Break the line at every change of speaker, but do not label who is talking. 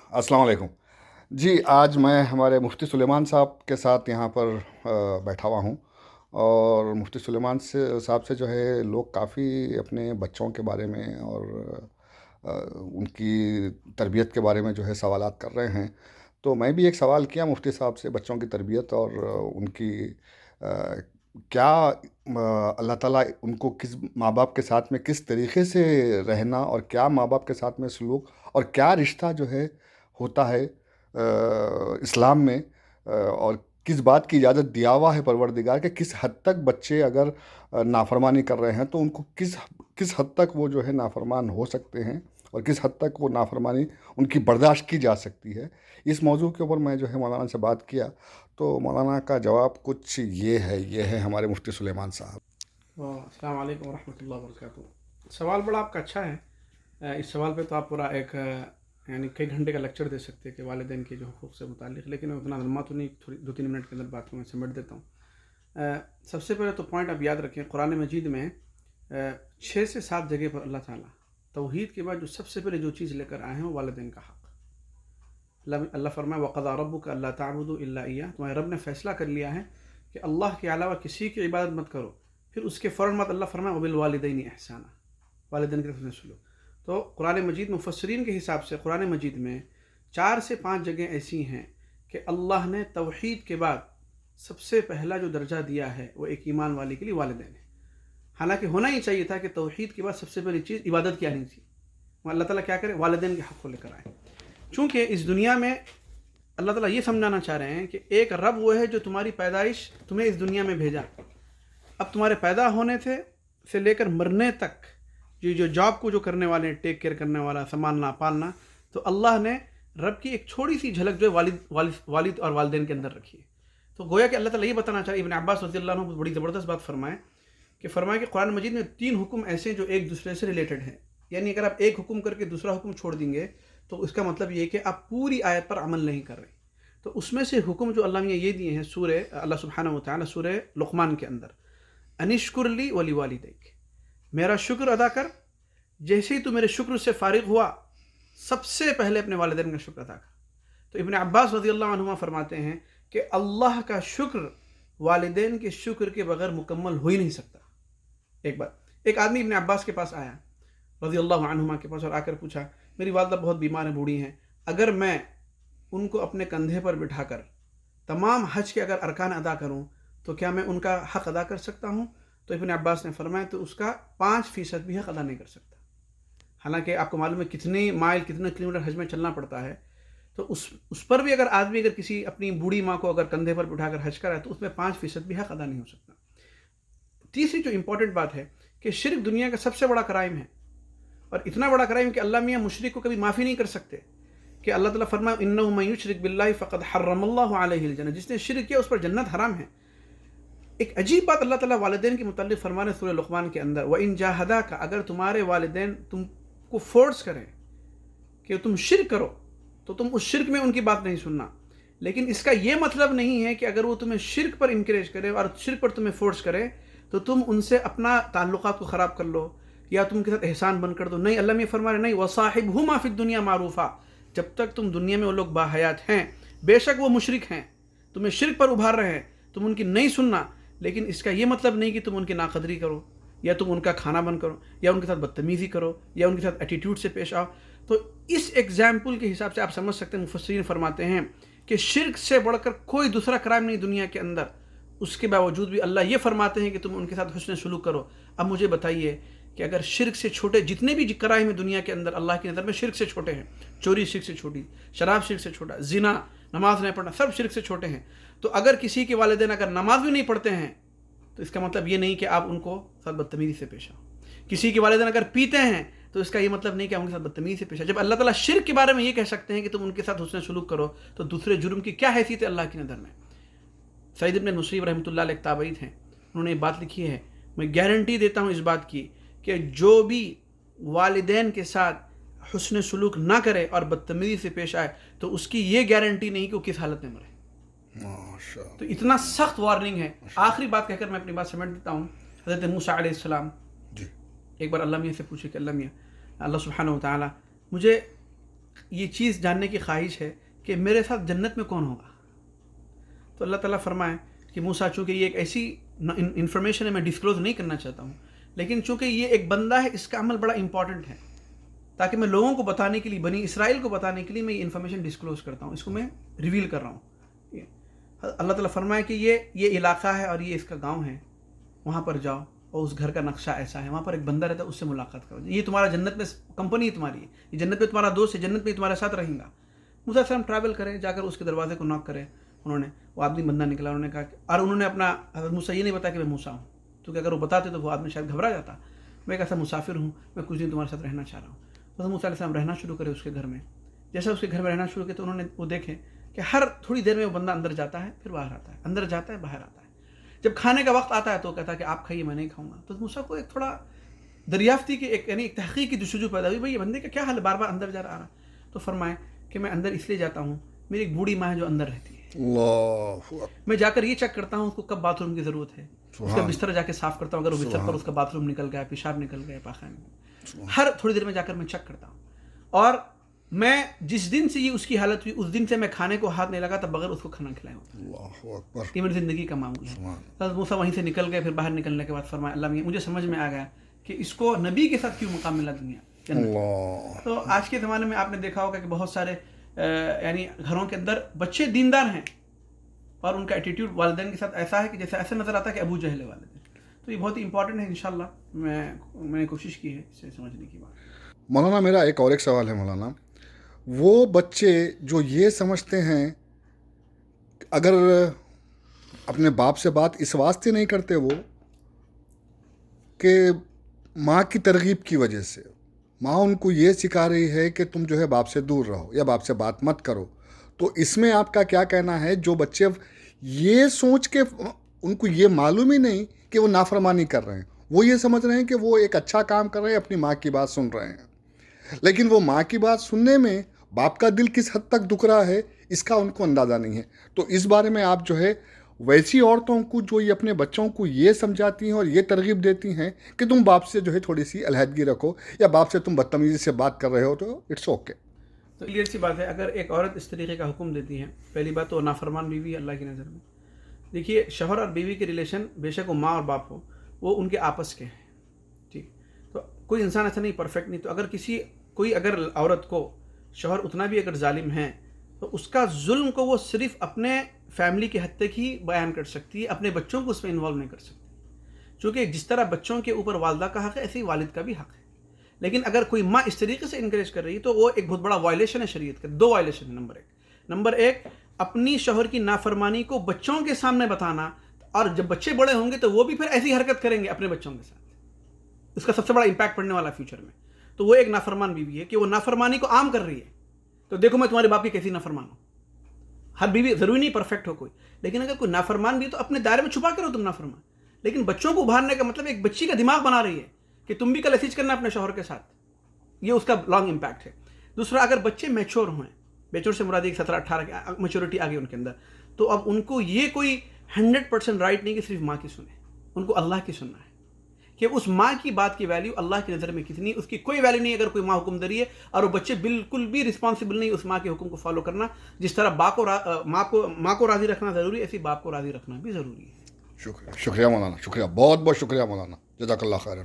अस्सलाम वालेकुम। जी, आज मैं हमारे मुफ्ती सुलेमान साहब के साथ यहाँ पर बैठा हुआ हूँ। और मुफ्ती सुलेमान से साहब से जो है लोग काफ़ी अपने बच्चों के बारे में और उनकी तरबियत के बारे में जो है सवालात कर रहे हैं। तो मैं भी एक सवाल किया मुफ्ती साहब से बच्चों की तरबियत और उनकी क्या अल्लाह ताला उनको किस माँ बाप के साथ में किस तरीक़े से रहना और क्या माँ बाप के साथ में सलूक और क्या रिश्ता जो है होता है इस्लाम में, और किस बात की इजाज़त दिया हुआ है परवरदिगार के किस हद तक बच्चे अगर नाफरमानी कर रहे हैं तो उनको किस किस हद तक वो जो है नाफरमान हो सकते हैं और किस हद तक वो नाफरमानी उनकी बर्दाश्त की जा सकती है। इस मौजू के ऊपर मैं जो है मौलाना से बात किया तो मौलाना का जवाब कुछ ये है हमारे मुफ्ती सुलेमान साहब।
अस्सलाम वालेकुम रहमतुल्लाहि व बरकातुहू। सवाल बड़ा आपका अच्छा है। इस सवाल पे तो आप पूरा एक यानी कई घंटे का लेक्चर दे सकते हैं कि वालिदैन के जो हुकूक़ से मुतालिक, लेकिन मैं उतना लम्बा तो नहीं, थोड़ी 2-3 मिनट के अंदर बात को मैं समेट देता हूँ। सबसे पहले तो पॉइंट आप याद रखें, कुरान मजीद में 6 से 7 जगह पर अल्लाह ताला तौहीद के बाद जो सबसे पहले जो चीज़ लेकर आए हैं वो वालिदैन का हक़। अल्लाह फरमाए वक़ज़ा रब्बुका अल्ला ताबुदू इल्ला इय्याह, तुम्हारे रब ने फ़ैसला कर लिया है कि अल्लाह के अलावा किसी की इबादत मत करो। फिर उसके फ़ौरन बाद अल्लाह फरमाए वबिल वालिदैनि इहसाना, वालिदैन के साथ सलूक। तो कुरान मजीद मुफस्सिरीन के हिसाब से कुरान मजीद में 4 से 5 जगह ऐसी हैं कि अल्लाह ने तौहीद के बाद सबसे पहला जो दर्जा दिया है वो एक ईमान वाले के लिए वालिदैन है। हालांकि होना ही चाहिए था कि तौहीद के बाद सबसे पहली चीज़ इबादत क्या नहीं थी, वो अल्लाह ताला क्या करे, वालिदैन के हक़ को लेकर आए। चूँकि इस दुनिया में अल्लाह ताला ये समझाना चाह रहे हैं कि एक रब वो है जो तुम्हारी पैदाइश तुम्हें इस दुनिया में भेजा। अब तुम्हारे पैदा होने से लेकर मरने तक ये जो जॉब को जो करने वाले हैं, टेक केयर करने वाला, संभालना पालना, तो अल्लाह ने रब की एक छोटी सी झलक जो है वालिद और वालिदैन के अंदर रखी है। तो गोया कि अल्लाह ताला ये बताना चाह रहे, इब्न अब्बास रज़ियल्लाहु अन्हु बड़ी ज़बरदस्त बात फरमाए कि कुरान मजीद में 3 हुक्म ऐसे हैं जो एक दूसरे से रिलेटेड हैं। यानी अगर आप एक हुक्म करके दूसरा हुक्म छोड़ देंगे तो इसका मतलब ये है कि आप पूरी आयत पर अमल नहीं कर रहे। तो उसमें से हुक्म जो अल्लाह ने ये दिए हैं अल्लाह सुब्हानहु व तआला सूरह लुक़मान के अंदर, अनिश्कुर ली वली वालिदैक, मेरा शुक्र अदा कर, जैसे ही तू मेरे शुक्र से फारिग हुआ सबसे पहले अपने वालिदैन का शुक्र अदा कर। तो इब्न अब्बास रज़ियल्लाहु अन्हुमा फरमाते हैं कि अल्लाह का शुक्र वालिदैन के शुक्र के बगैर मुकम्मल हो ही नहीं सकता। एक आदमी इब्न अब्बास के पास आया रज़ियल्लाहु अन्हुमा के पास और आकर पूछा, मेरी वालिदा बहुत बीमार है, बूढ़ी हैं, अगर मैं उनको अपने कंधे पर बिठाकर तमाम हज के अगर अरकान अदा करूं तो क्या मैं उनका हक़ अदा कर सकता हूं? तो इब्न अब्बास ने फरमाया तो उसका 5% भी हक़ अदा नहीं कर सकता। हालांकि आपको मालूम है कितने माइल कितने किलोमीटर हज में चलना पड़ता है, तो उस पर भी अगर आदमी अगर किसी अपनी बूढ़ी माँ को अगर कंधे पर बिठाकर हज कराए तो उसमें 5% भी हक़ अदा नहीं हो सकता। तीसरी जो इम्पोर्टेंट बात है कि शिर्क दुनिया का सबसे बड़ा क्राइम है, और इतना बड़ा क्राइम कि अल्लाह मियाँ मुशरिक को कभी माफ़ी नहीं कर सकते। कि अल्लाह ताला फरमाए इन्नहु मन युशरिक बिल्लाहि फ़क़द हर्रमल्लाहु अलैहिल जन्नह, जिसने शिर्क किया उस पर जन्नत हराम है। एक अजीब बात अल्लाह ताला वालिदैन के मुताल्लिक़ फरमाने सूरह लुक़मान के अंदर, व इन जाहदाका, अगर तुम्हारे वालिदैन तुमको फोर्स करें कि तुम शिर्क करो तो तुम उस शिर्क में उनकी बात नहीं सुनना। लेकिन इसका ये मतलब नहीं है कि अगर वो तुम्हें शिर्क पर इनकरेज करे और शिर्क पर तुम्हें फोर्स करे तो तुम उनसे अपना ताल्लुकात को ख़राब कर लो या तुम उनके साथ एहसान बंद कर दो। नहीं, अल्लाह में फरमा रहे नहीं, वसाहिबहुमा फिद दुनिया मारूफा, जब तक तुम दुनिया में वो लोग बाहयात हैं, बेशक वो मुशरिक हैं, तुम्हें शिर्क पर उभार रहे हैं, तुम उनकी नहीं सुनना, लेकिन इसका ये मतलब नहीं कि तुम उनकी नाकदरी करो या तुम उनका खाना बंद करो या उनके साथ बदतमीज़ी करो या उनके साथ एटीट्यूड से पेश आओ। तो इस एग्जाम्पल के हिसाब से आप समझ सकते हैं, मुफस्सिरीन फरमाते हैं कि शिर्क से बढ़कर कोई दूसरा क्राइम नहीं दुनिया के अंदर, उसके बावजूद भी अल्लाह ये फरमाते हैं कि तुम उनके साथ हुस्न सलूक करो। अब मुझे बताइए कि अगर शिर्क से छोटे जितने भी क्राइम हैं दुनिया के अंदर अल्लाह की नज़र में शिर्क से छोटे हैं, चोरी शिर्क से छोटी, शराब शिर्क से छोटा, जिना, नमाज नहीं पढ़ना, सब शिर्क से छोटे हैं। तो अगर किसी के वालिदैन अगर नमाज भी नहीं पढ़ते हैं तो इसका मतलब ये नहीं कि आप उनको साथ बदतमीज़ी से पेश आओ। किसी के वालिदैन अगर पीते हैं तो इसका ये मतलब नहीं कि आप उनके साथ बदतमीज़ी से पेश आओ। जब अल्लाह ताला शिर्क के बारे में ये कह सकते हैं कि तुम उनके साथ हुस्न सलूक करो तो दूसरे जुर्म की क्या हैसियत है अल्लाह की नज़र में। सईद इब्न मुसय्यब रहमतुल्लाह अलैह एक ताबईद हैं, उन्होंने ये बात लिखी है, मैं गारंटी देता हूँ इस बात की कि जो भी वालिदैन के साथ हुस्न सलूक ना करे और बदतमीज़ी से पेश आए तो उसकी ये गारंटी नहीं कि वो किस हालत में मरे। तो इतना सख्त वार्निंग है। आखिरी बात कहकर मैं अपनी बात समेट देता हूँ। हज़रत मूसा अलैहिस्सलाम एक बार अल्लाह मियाँ से पूछे कि अल्लाह मियाँ, अल्लाह सुब्हानहु व तआला मुझे یہ چیز جاننے کی خواہش ہے کہ میرے ساتھ جنت میں کون ہوگا. تو اللہ تعالیٰ فرمائے کہ موسیٰ چونکہ یہ ایک ایسی انفارمیشن ہے میں ڈسکلوز نہیں کرنا چاہتا ہوں، لیکن چونکہ یہ ایک بندہ ہے، اس کا عمل بڑا امپورٹنٹ ہے، تاکہ میں لوگوں کو بتانے کے لیے، بنی اسرائیل کو بتانے کے لیے میں یہ انفارمیشن ڈسکلوز کرتا ہوں، اس کو میں ریویل کر رہا ہوں. اللہ تعالیٰ فرمائے کہ یہ علاقہ ہے اور یہ اس کا گاؤں ہے، وہاں پر جاؤ اور اس گھر کا نقشہ ایسا ہے، وہاں پر ایک بندہ رہتا ہے، اس سے ملاقات کرو، یہ تمہارا جنت میں کمپنی تمہاری ہے، یہ جنت میں تمہارا دوست ہے، جنت میں تمہارے ساتھ رہیں گا. موسیٰ علیہ السلام ٹریول کرے، جا کر اس کے دروازے کو ناک کرے. انہوں نے، وہ آدمی بندہ نکلا، انہوں نے کہا اور انہوں نے اپنا حضرت موسیٰ یہ نہیں بتایا کہ میں موسیٰ ہوں، کیونکہ اگر وہ بتاتے تو وہ آدمی شاید گھبرا جاتا. میں ایک ایسا مسافر ہوں، میں کچھ دن تمہارے ساتھ رہنا چاہ رہا ہوں. حضرت موسیٰ علیہ السلام رہنا شروع کرے اس کے گھر میں. جیسا اس کے گھر میں رہنا شروع کیا تو انہوں نے وہ دیکھے کہ ہر تھوڑی دیر میں وہ بندہ اندر جاتا ہے پھر باہر آتا ہے، اندر جاتا ہے باہر آتا ہے. جب کھانے کا وقت آتا ہے تو کہتا ہے کہ آپ کھائیے، میں نہیں کھاؤں گا. تو موسیٰ کو ایک تھوڑا دریافتی کی یعنی ایک تحقیق کی جستجو پیدا ہوئی، بھائی یہ بندے کا کیا حال ہے، بار بار اندر جا رہا. تو فرمائے کہ میں اندر اس لیے جاتا ہوں، میری ایک بوڑھی ماں ہے جو اندر رہتی ہے،
اللہ،
میں جا کر یہ چیک کرتا ہوں اس کو کب باتھ روم کی ضرورت ہے، اس کا بستر جا کے صاف کرتا ہوں، اگر وہ بستر پر اس کا باتھ روم نکل گیا، پیشاب نکل گیا، پاخانہ، ہر تھوڑی دیر میں جا کر میں چیک کرتا ہوں. اور میں جس دن سے یہ اس کی حالت ہوئی اس دن سے میں کھانے کو ہاتھ نہیں لگاتا بغیر اس کو کھانا کھلایا ہوتا.
اللہ اکبر،
یہ میری زندگی کا معمول ہے. حضرت موسیٰ وہیں سے نکل گئے، پھر باہر نکلنے کے بعد فرمایا، اللہ مجھے سمجھ میں آ گیا کہ اس کو نبی کے ساتھ کیوں مقام ملا دنیا جنت.
اللہ.
تو آج کے زمانے میں آپ نے دیکھا ہوگا کہ بہت سارے یعنی گھروں کے اندر بچے دیندار ہیں اور ان کا ایٹیٹیوڈ والدین کے ساتھ ایسا ہے کہ جیسے ایسا نظر آتا ہے کہ ابو جہل والدین. تو یہ بہت ہی امپورٹنٹ ہے. انشاءاللہ میں نے کوشش کی ہے اسے سمجھنے کی بات.
مولانا میرا ایک اور سوال ہے مولانا، وہ بچے جو یہ سمجھتے ہیں اگر اپنے باپ سے بات اس واسطے نہیں کرتے وہ کہ ماں کی ترغیب کی وجہ سے، ماں ان کو یہ سکھا رہی ہے کہ تم جو ہے باپ سے دور رہو یا باپ سے بات مت کرو، تو اس میں آپ کا کیا کہنا ہے؟ جو بچے یہ سوچ کے ان کو یہ معلوم ہی نہیں کہ وہ نافرمانی کر رہے ہیں، وہ یہ سمجھ رہے ہیں کہ وہ ایک اچھا کام کر رہے ہیں، اپنی ماں کی بات سن رہے ہیں، لیکن وہ ماں کی بات سننے میں باپ کا دل کس حد تک دکھ رہا ہے اس کا ان کو اندازہ نہیں ہے. تو اس بارے میں آپ جو ہے ویسی عورتوں کو جو یہ اپنے بچوں کو یہ سمجھاتی ہیں اور یہ ترغیب دیتی ہیں کہ تم باپ سے جو ہے تھوڑی سی علیحدگی رکھو یا باپ سے تم بدتمیزی سے بات کر رہے ہو تو اٹس اوکے.
تو کلیئر سی بات ہے، اگر ایک عورت اس طریقے کا حکم دیتی ہے، پہلی بات تو نافرمان بیوی ہے اللہ کی نظر میں. دیکھیے شوہر اور بیوی کے ریلیشن بے شک وہ ماں اور باپ ہو، وہ ان کے آپس کے ہیں، ٹھیک. تو کوئی انسان ایسا نہیں، پرفیکٹ نہیں. تو اگر کوئی اگر عورت کو شوہر اتنا بھی اگر ظالم ہے تو اس کا ظلم کو وہ صرف اپنے فیملی کے حد تک ہی بیان کر سکتی ہے، اپنے بچوں کو اس میں انوالو نہیں کر سکتی. چونکہ جس طرح بچوں کے اوپر والدہ کا حق ہے ایسے ہی والد کا بھی حق ہے. لیکن اگر کوئی ماں اس طریقے سے انکریج کر رہی ہے تو وہ ایک بہت بڑا وائلیشن ہے شریعت کا. 2 وائلیشن ہے. نمبر ایک اپنی شوہر کی نافرمانی کو بچوں کے سامنے بتانا، اور جب بچے بڑے ہوں گے تو وہ بھی پھر ایسی حرکت کریں گے اپنے بچوں کے ساتھ، اس کا سب سے بڑا امپیکٹ پڑنے والا فیوچر میں. تو وہ ایک نافرمان بیوی ہے کہ وہ نافرمانی کو عام کر رہی ہے. تو دیکھو میں تمہارے باپ کی کیسی نافرمان ہوں. ہر بیوی ضروری نہیں پرفیکٹ ہو کوئی، لیکن اگر کوئی نافرمان بھی تو اپنے دائرے میں چھپا کے رہو تم نافرمان. لیکن بچوں کو ابھارنے کا مطلب ایک بچی کا دماغ بنا رہی ہے کہ تم بھی کل ایسیج کرنا اپنے شوہر کے ساتھ. یہ اس کا لانگ امپیکٹ ہے. دوسرا، اگر بچے میچور ہوئے، میچور سے مراد 17-18 کی میچورٹی آ گئی ان کے اندر، تو اب ان کو یہ کوئی 100% رائٹ نہیں کہ صرف ماں کی سنیں، ان کو اللہ کی سننا ہے کہ اس ماں کی بات کی ویلیو اللہ کی نظر میں کتنی، اس کی کوئی ویلیو نہیں اگر کوئی ماں حکم دے رہی ہے. اور وہ بچے بالکل بھی رسپانسبل نہیں اس ماں کے حکم کو فالو کرنا. جس طرح ماں کو راضی رکھنا ضروری ہے، ایسی باپ کو راضی رکھنا بھی ضروری ہے.
شکریہ مولانا، شکریہ، بہت بہت شکریہ مولانا، جزاک اللہ خیرا.